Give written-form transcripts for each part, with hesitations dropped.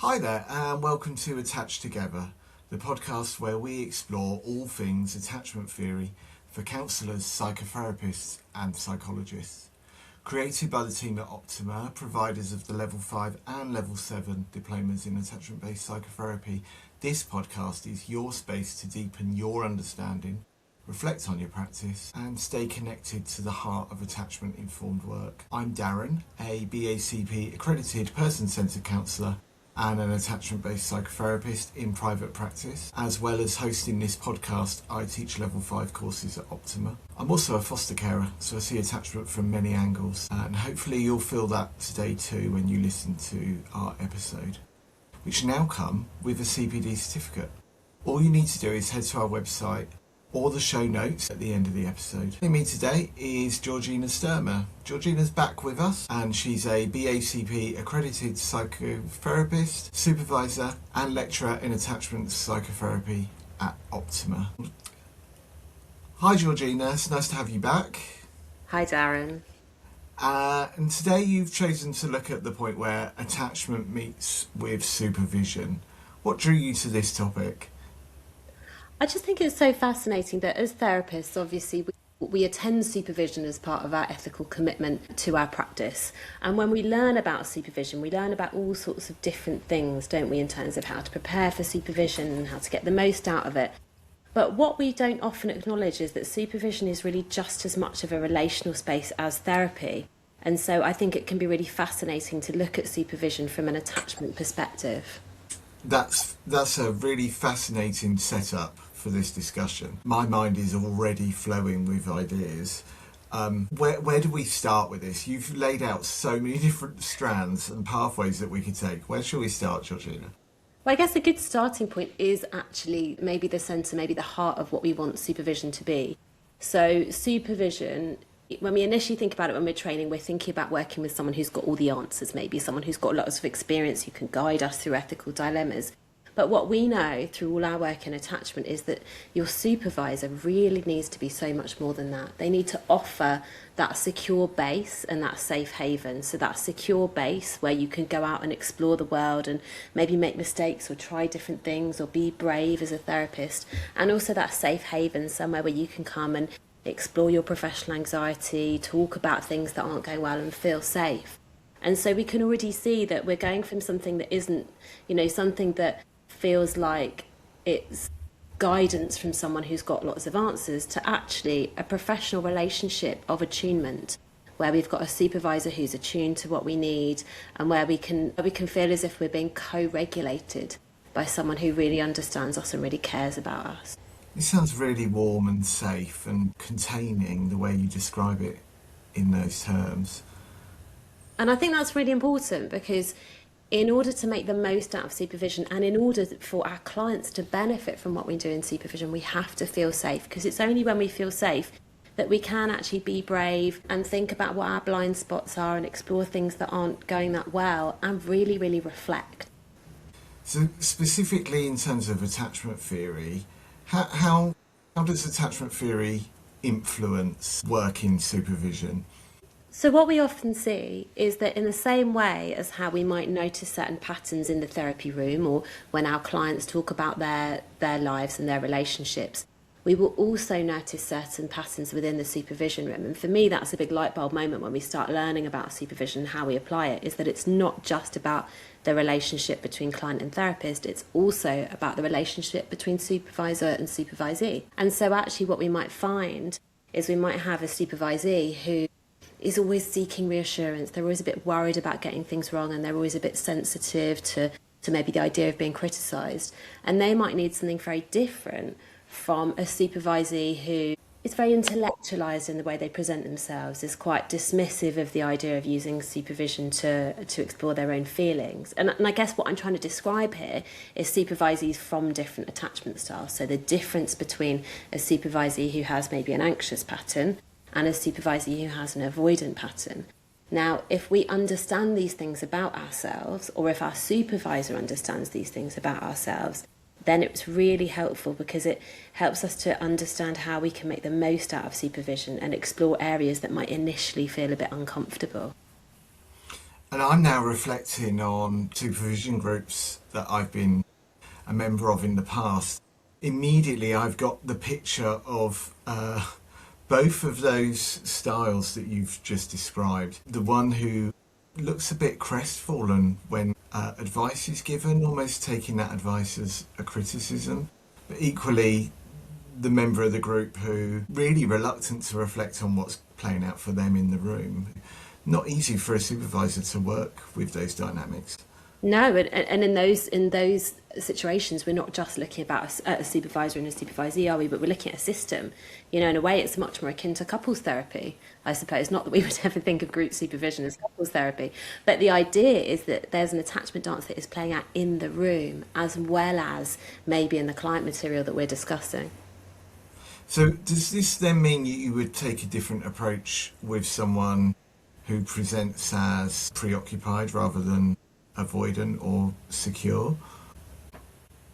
Hi there, and welcome to Attached Together, the podcast where we explore all things attachment theory for counsellors, psychotherapists and psychologists. Created by the team at Optima, providers of the Level 5 and Level 7 diplomas in attachment-based psychotherapy, this podcast is your space to deepen your understanding, reflect on your practice and stay connected to the heart of attachment-informed work. I'm Darren, a BACP-accredited person-centred counsellor and an attachment-based psychotherapist in private practice. As well as hosting this podcast, I teach Level 5 courses at Optima. I'm also a foster carer, so I see attachment from many angles, and hopefully you'll feel that today too when you listen to our episode, which now come with a CPD certificate. All you need to do is head to our website or the show notes at the end of the episode. Joining me today is Georgina Sturmer. Georgina's back with us and she's a BACP accredited psychotherapist, supervisor and lecturer in attachment psychotherapy at Optima. Hi Georgina, it's nice to have you back. Hi Darren. And today you've chosen to look at the point where attachment meets with supervision. What drew you to this topic? I just think it's so fascinating that as therapists, obviously, we attend supervision as part of our ethical commitment to our practice. And when we learn about supervision, we learn about all sorts of different things, don't we, in terms of how to prepare for supervision and how to get the most out of it. But what we don't often acknowledge is that supervision is really just as much of a relational space as therapy. And so I think it can be really fascinating to look at supervision from an attachment perspective. That's a really fascinating setup for this discussion. My mind is already flowing with ideas. Where do we start with this? You've laid out so many different strands and pathways that we could take. Where shall we start, Georgina? Well, I guess a good starting point is actually maybe the centre, maybe the heart of what we want supervision to be. So supervision, when we initially think about it when we're training, we're thinking about working with someone who's got all the answers, maybe someone who's got lots of experience who can guide us through ethical dilemmas. But what we know through all our work in attachment is that your supervisor really needs to be so much more than that. They need to offer that secure base and that safe haven. So that secure base where you can go out and explore the world and maybe make mistakes or try different things or be brave as a therapist. And also that safe haven, somewhere where you can come and explore your professional anxiety, talk about things that aren't going well and feel safe. And so we can already see that we're going from something that isn't, something that feels like it's guidance from someone who's got lots of answers to actually a professional relationship of attunement where we've got a supervisor who's attuned to what we need and where we can feel as if we're being co-regulated by someone who really understands us and really cares about us. It sounds really warm and safe and containing the way you describe it in those terms. And I think that's really important because in order to make the most out of supervision and in order for our clients to benefit from what we do in supervision, we have to feel safe, because it's only when we feel safe that we can actually be brave and think about what our blind spots are and explore things that aren't going that well and really, really reflect. So specifically in terms of attachment theory, how does attachment theory influence work in supervision? So what we often see is that in the same way as how we might notice certain patterns in the therapy room or when our clients talk about their lives and their relationships, we will also notice certain patterns within the supervision room. And for me, that's a big light bulb moment when we start learning about supervision and how we apply it, is that it's not just about the relationship between client and therapist, it's also about the relationship between supervisor and supervisee. And so actually what we might find is we might have a supervisee who is always seeking reassurance. They're always a bit worried about getting things wrong and they're always a bit sensitive to maybe the idea of being criticised. And they might need something very different from a supervisee who is very intellectualised in the way they present themselves, is quite dismissive of the idea of using supervision to explore their own feelings. And I guess what I'm trying to describe here is supervisees from different attachment styles. So the difference between a supervisee who has maybe an anxious pattern and a supervisor who has an avoidant pattern. Now, if we understand these things about ourselves, or if our supervisor understands these things about ourselves, then it's really helpful because it helps us to understand how we can make the most out of supervision and explore areas that might initially feel a bit uncomfortable. And I'm now reflecting on supervision groups that I've been a member of in the past. Immediately I've got the picture of both of those styles that you've just described. The one who looks a bit crestfallen when advice is given, almost taking that advice as a criticism, but equally the member of the group who really reluctant to reflect on what's playing out for them in the room. Not easy for a supervisor to work with those dynamics. No, and in those situations, we're not just looking at a supervisor and a supervisee, are we? But we're looking at a system. You know, in a way, it's much more akin to couples therapy, I suppose. Not that we would ever think of group supervision as couples therapy, but the idea is that there's an attachment dance that is playing out in the room, as well as maybe in the client material that we're discussing. So does this then mean you would take a different approach with someone who presents as preoccupied rather than avoidant or secure?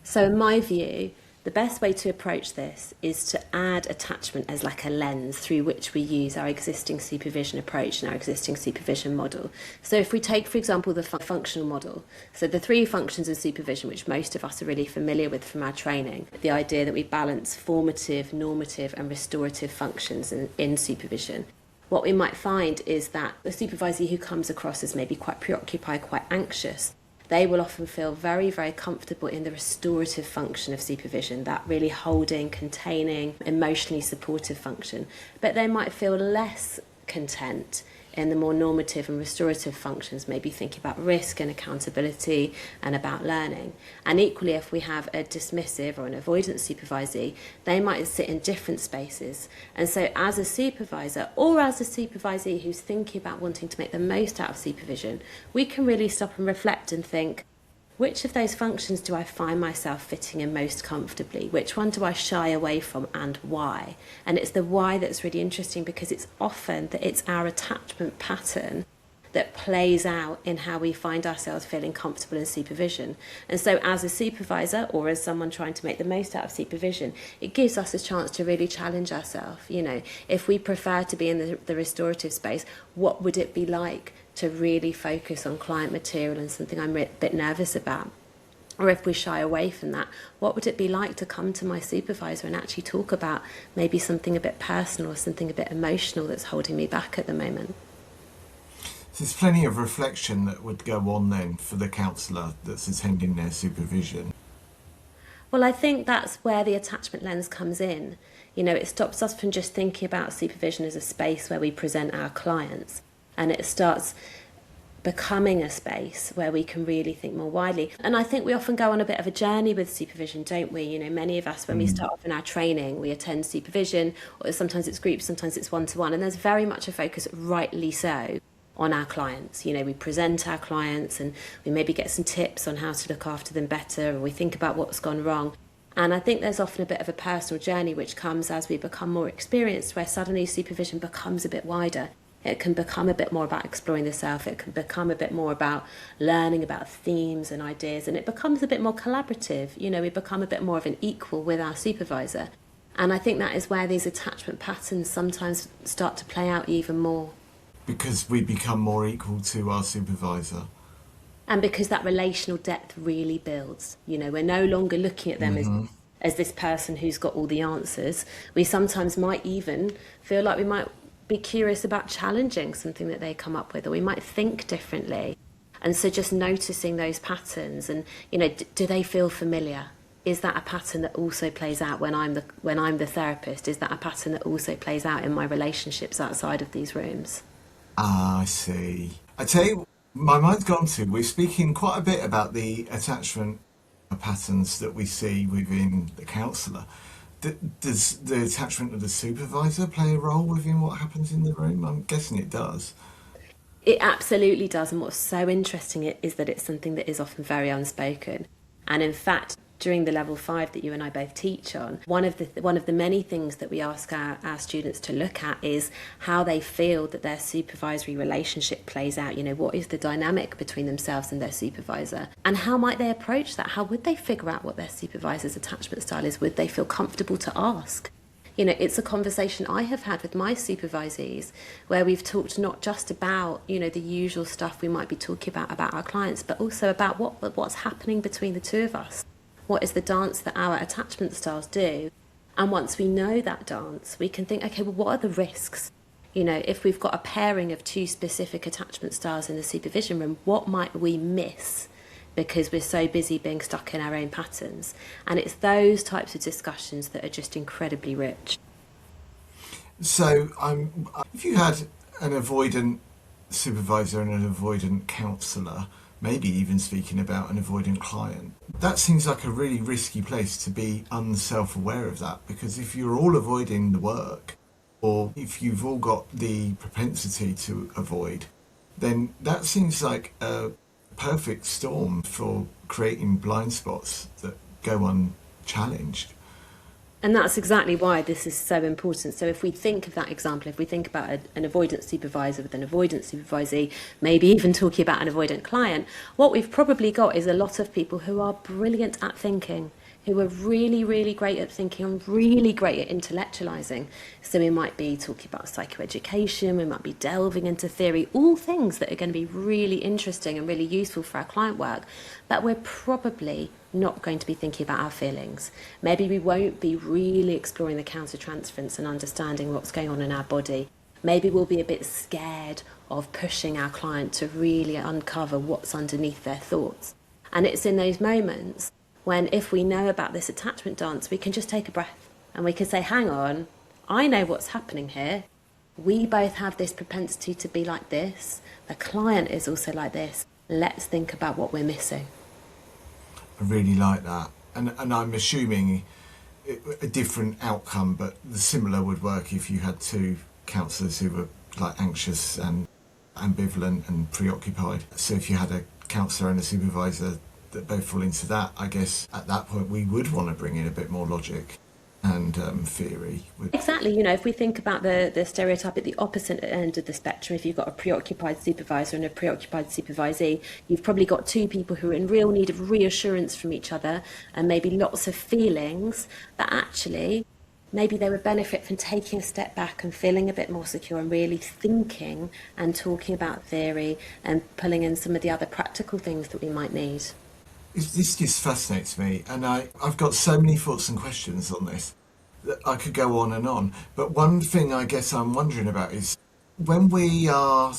So in my view, the best way to approach this is to add attachment as like a lens through which we use our existing supervision approach and our existing supervision model. So if we take, for example, the functional model, so the 3 functions of supervision, which most of us are really familiar with from our training, the idea that we balance formative, normative and restorative functions in supervision. What we might find is that the supervisee who comes across as maybe quite preoccupied, quite anxious, they will often feel very, very comfortable in the restorative function of supervision, that really holding, containing, emotionally supportive function. But they might feel less content in the more normative and restorative functions, maybe thinking about risk and accountability and about learning. And equally, if we have a dismissive or an avoidant supervisee, they might sit in different spaces. And so as a supervisor or as a supervisee who's thinking about wanting to make the most out of supervision, we can really stop and reflect and think, which of those functions do I find myself fitting in most comfortably? Which one do I shy away from and why? And it's the why that's really interesting, because it's often that it's our attachment pattern that plays out in how we find ourselves feeling comfortable in supervision. And so as a supervisor or as someone trying to make the most out of supervision, it gives us a chance to really challenge ourselves. You know, if we prefer to be in the restorative space, what would it be like to really focus on client material and something I'm a bit nervous about? Or if we shy away from that, what would it be like to come to my supervisor and actually talk about maybe something a bit personal or something a bit emotional that's holding me back at the moment? So there's plenty of reflection that would go on then for the counsellor that's attending their supervision. Well, I think that's where the attachment lens comes in. You know, it stops us from just thinking about supervision as a space where we present our clients, and it starts becoming a space where we can really think more widely. And I think we often go on a bit of a journey with supervision, don't we? You know, many of us, when we start off in our training, we attend supervision, or sometimes it's groups, sometimes it's one-to-one, and there's very much a focus, rightly so, on our clients. You know, we present our clients and we maybe get some tips on how to look after them better, and we think about what's gone wrong. And I think there's often a bit of a personal journey which comes as we become more experienced, where suddenly supervision becomes a bit wider. It can become a bit more about exploring the self. It can become a bit more about learning about themes and ideas, and it becomes a bit more collaborative. You know, we become a bit more of an equal with our supervisor. And I think that is where these attachment patterns sometimes start to play out even more. Because we become more equal to our supervisor. And because that relational depth really builds. You know, we're no longer looking at them as this person who's got all the answers. We sometimes might even feel like we might be curious about challenging something that they come up with, or we might think differently. And so just noticing those patterns and, you know, do they feel familiar? Is that a pattern that also plays out when I'm the therapist? Is that a pattern that also plays out in my relationships outside of these rooms? Ah, I see. I tell you, my mind's gone to, we're speaking quite a bit about the attachment patterns that we see within the counsellor. Does the attachment of the supervisor play a role within what happens in the room? I'm guessing it does. It absolutely does. And what's so interesting is that it's something that is often very unspoken. And in fact, during the level 5 that you and I both teach on, one of the many things that we ask our students to look at is how they feel that their supervisory relationship plays out. You know, what is the dynamic between themselves and their supervisor? And how might they approach that? How would they figure out what their supervisor's attachment style is? Would they feel comfortable to ask? It's a conversation I have had with my supervisees where we've talked not just about, the usual stuff we might be talking about our clients, but also about what's happening between the two of us. What is the dance that our attachment styles do? And once we know that dance, we can think, okay, well, what are the risks? If we've got a pairing of two specific attachment styles in the supervision room, what might we miss because we're so busy being stuck in our own patterns? And it's those types of discussions that are just incredibly rich. So if you had an avoidant supervisor and an avoidant counsellor, maybe even speaking about an avoidant client, that seems like a really risky place to be unself-aware of that, because if you're all avoiding the work, or if you've all got the propensity to avoid, then that seems like a perfect storm for creating blind spots that go unchallenged. And that's exactly why this is so important. So if we think of that example, if we think about an avoidant supervisor with an avoidant supervisee, maybe even talking about an avoidant client, what we've probably got is a lot of people who are brilliant at thinking, who are really, really great at thinking and really great at intellectualizing. So we might be talking about psychoeducation, we might be delving into theory, all things that are going to be really interesting and really useful for our client work, but we're probably not going to be thinking about our feelings. Maybe we won't be really exploring the countertransference and understanding what's going on in our body. Maybe we'll be a bit scared of pushing our client to really uncover what's underneath their thoughts. And it's in those moments when, if we know about this attachment dance, we can just take a breath and we can say, hang on, I know what's happening here. We both have this propensity to be like this. The client is also like this. Let's think about what we're missing. I really like that. And I'm assuming a different outcome, but the similar would work if you had two counsellors who were like anxious and ambivalent and preoccupied. So if you had a counsellor and a supervisor that both fall into that, I guess at that point we would want to bring in a bit more logic and theory. Exactly. If we think about the stereotype at the opposite end of the spectrum, if you've got a preoccupied supervisor and a preoccupied supervisee, you've probably got two people who are in real need of reassurance from each other and maybe lots of feelings, but actually maybe they would benefit from taking a step back and feeling a bit more secure and really thinking and talking about theory and pulling in some of the other practical things that we might need. This just fascinates me, and I've got so many thoughts and questions on this that I could go on and on. But one thing I guess I'm wondering about is when we are,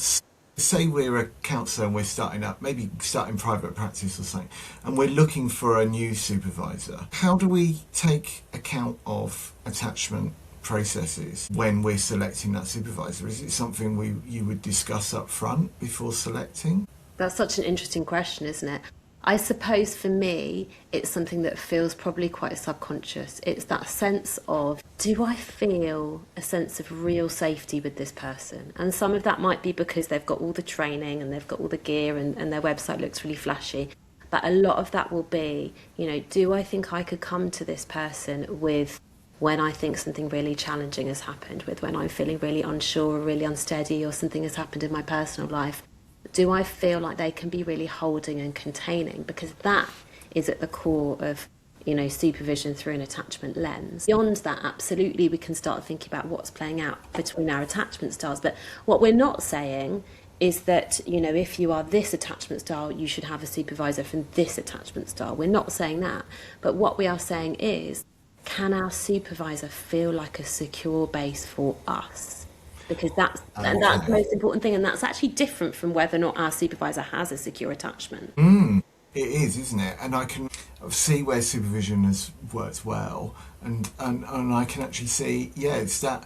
say we're a counsellor and we're starting up, maybe starting private practice or something, and we're looking for a new supervisor, how do we take account of attachment processes when we're selecting that supervisor? Is it something you would discuss up front before selecting? That's such an interesting question, isn't it? I suppose for me, it's something that feels probably quite subconscious. It's that sense of, do I feel a sense of real safety with this person? And some of that might be because they've got all the training and they've got all the gear and their website looks really flashy. But a lot of that will be, do I think I could come to this person with when I think something really challenging has happened, with when I'm feeling really unsure or really unsteady or something has happened in my personal life? Do I feel like they can be really holding and containing? Because that is at the core of, supervision through an attachment lens. Beyond that, absolutely, we can start thinking about what's playing out between our attachment styles. But what we're not saying is that, if you are this attachment style, you should have a supervisor from this attachment style. We're not saying that. But what we are saying is, can our supervisor feel like a secure base for us? Because that's the most important thing, and that's actually different from whether or not our supervisor has a secure attachment. It is, isn't it? And I can see where supervision has worked well, and I can actually see, it's that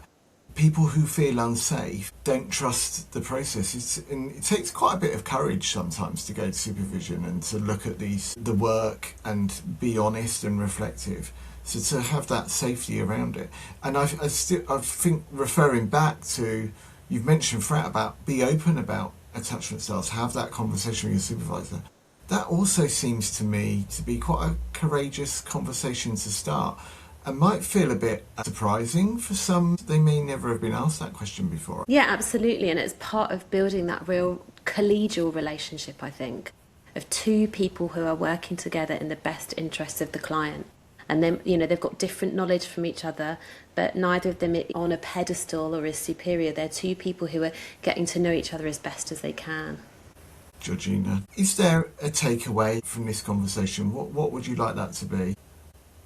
people who feel unsafe don't trust the process. And it takes quite a bit of courage sometimes to go to supervision and to look at the work and be honest and reflective. So to have that safety around it. And I think referring back to, you've mentioned Frat about be open about attachment styles, have that conversation with your supervisor. That also seems to me to be quite a courageous conversation to start. And might feel a bit surprising for some. They may never have been asked that question before. Yeah, absolutely. And it's part of building that real collegial relationship, I think, of two people who are working together in the best interests of the client. And then, they've got different knowledge from each other, but neither of them is on a pedestal or is superior. They're two people who are getting to know each other as best as they can. Georgina, is there a takeaway from this conversation? What would you like that to be?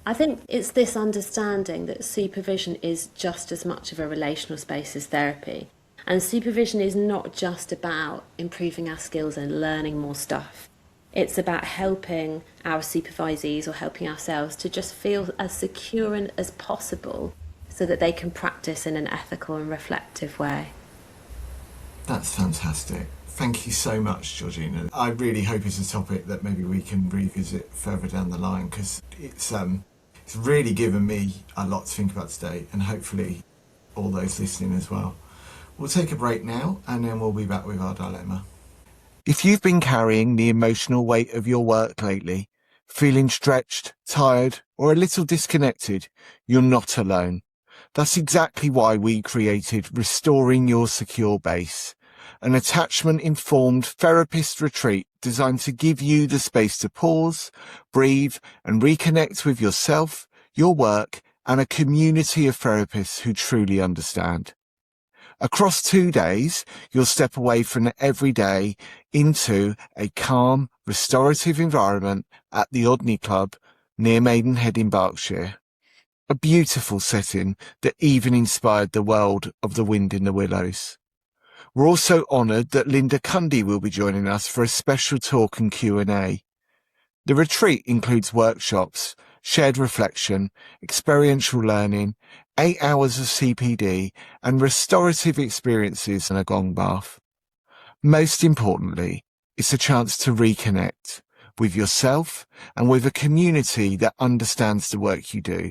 I think it's this understanding that supervision is just as much of a relational space as therapy. And supervision is not just about improving our skills and learning more stuff. It's about helping our supervisees or helping ourselves to just feel as secure as possible so that they can practice in an ethical and reflective way. That's fantastic. Thank you so much, Georgina. I really hope it's a topic that maybe we can revisit further down the line, because it's really given me a lot to think about today, and hopefully all those listening as well. We'll take a break now, and then we'll be back with our dilemma. If you've been carrying the emotional weight of your work lately, feeling stretched, tired, or a little disconnected, you're not alone. That's exactly why we created Restoring Your Secure Base, an attachment-informed therapist retreat designed to give you the space to pause, breathe, and reconnect with yourself, your work, and a community of therapists who truly understand. Across 2 days, you'll step away from the everyday into a calm, restorative environment at the Odney Club near Maidenhead in Berkshire. A beautiful setting that even inspired the world of The Wind in the Willows. We're also honoured that Linda Cundy will be joining us for a special talk and Q&A. The retreat includes workshops, shared reflection, experiential learning, 8 hours of CPD, and restorative experiences and a gong bath. Most importantly, it's a chance to reconnect with yourself and with a community that understands the work you do.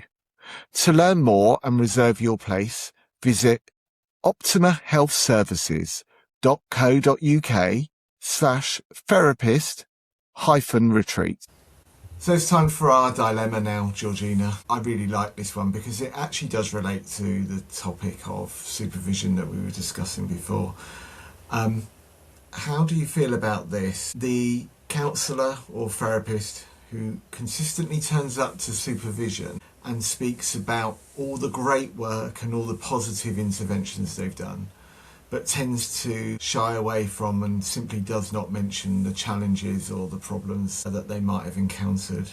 To learn more and reserve your place, visit optimahealthservices.co.uk/therapist-retreat. So it's time for our dilemma now, Georgina. I really like this one because it actually does relate to the topic of supervision that we were discussing before. How do you feel about this? The counsellor or therapist who consistently turns up to supervision and speaks about all the great work and all the positive interventions they've done, but tends to shy away from and simply does not mention the challenges or the problems that they might have encountered.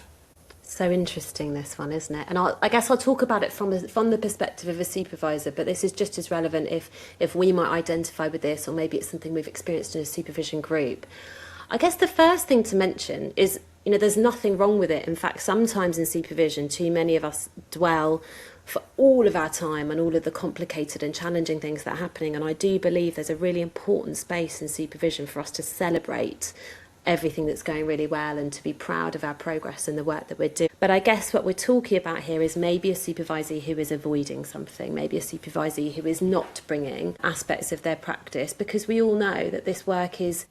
So interesting, this one, isn't it? And I guess I'll talk about it from the perspective of a supervisor, but this is just as relevant if we might identify with this, or maybe it's something we've experienced in a supervision group. I guess the first thing to mention is, there's nothing wrong with it. In fact, sometimes in supervision, too many of us dwell for all of our time on all of the complicated and challenging things that are happening. And I do believe there's a really important space in supervision for us to celebrate everything that's going really well and to be proud of our progress and the work that we're doing. But I guess what we're talking about here is maybe a supervisee who is avoiding something, maybe a supervisee who is not bringing aspects of their practice, because we all know that this work is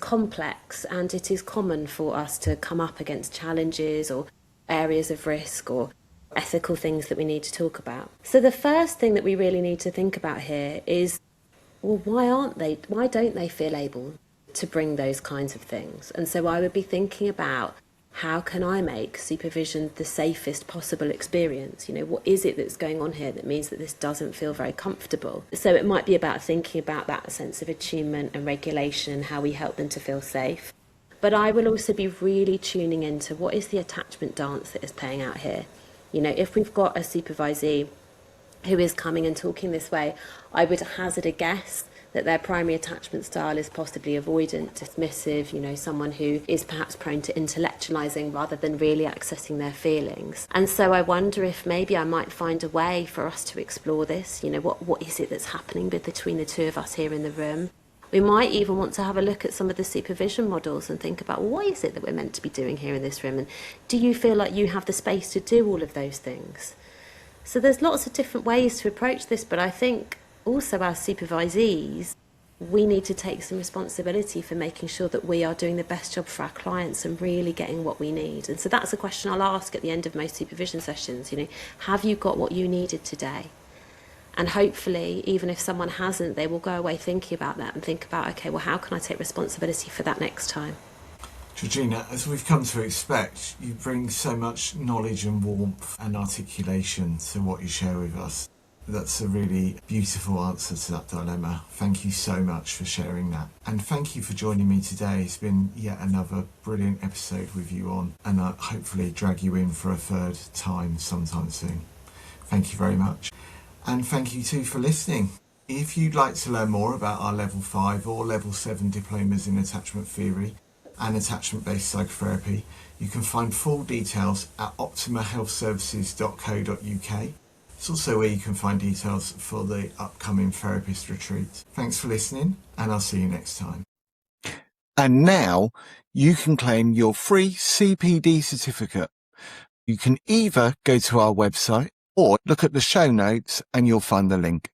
complex, and it is common for us to come up against challenges or areas of risk or ethical things that we need to talk about. So the first thing that we really need to think about here is, well, why don't they feel able to bring those kinds of things? And so I would be thinking about, how can I make supervision the safest possible experience? What is it that's going on here that means that this doesn't feel very comfortable? So it might be about thinking about that sense of attunement and regulation and how we help them to feel safe. But I will also be really tuning into what is the attachment dance that is playing out here. If we've got a supervisee who is coming and talking this way, I would hazard a guess that their primary attachment style is possibly avoidant, dismissive, someone who is perhaps prone to intellectualizing rather than really accessing their feelings. And so I wonder if maybe I might find a way for us to explore this. What is it that's happening between the two of us here in the room? We might even want to have a look at some of the supervision models and think about, what is it that we're meant to be doing here in this room? And do you feel like you have the space to do all of those things? So there's lots of different ways to approach this, but I think also as supervisees, we need to take some responsibility for making sure that we are doing the best job for our clients and really getting what we need. And so that's a question I'll ask at the end of most supervision sessions. Have you got what you needed today? And hopefully, even if someone hasn't, they will go away thinking about that and think about, okay, well, how can I take responsibility for that next time? Georgina, as we've come to expect, you bring so much knowledge and warmth and articulation to what you share with us. That's a really beautiful answer to that dilemma. Thank you so much for sharing that. And thank you for joining me today. It's been yet another brilliant episode with you on, and I'll hopefully drag you in for a third time sometime soon. Thank you very much. And thank you too for listening. If you'd like to learn more about our Level 5 or Level 7 diplomas in attachment theory and attachment-based psychotherapy, you can find full details at optimahealthservices.co.uk. It's also where you can find details for the upcoming therapist retreat. Thanks for listening, and I'll see you next time. And now you can claim your free CPD certificate. You can either go to our website or look at the show notes and you'll find the link.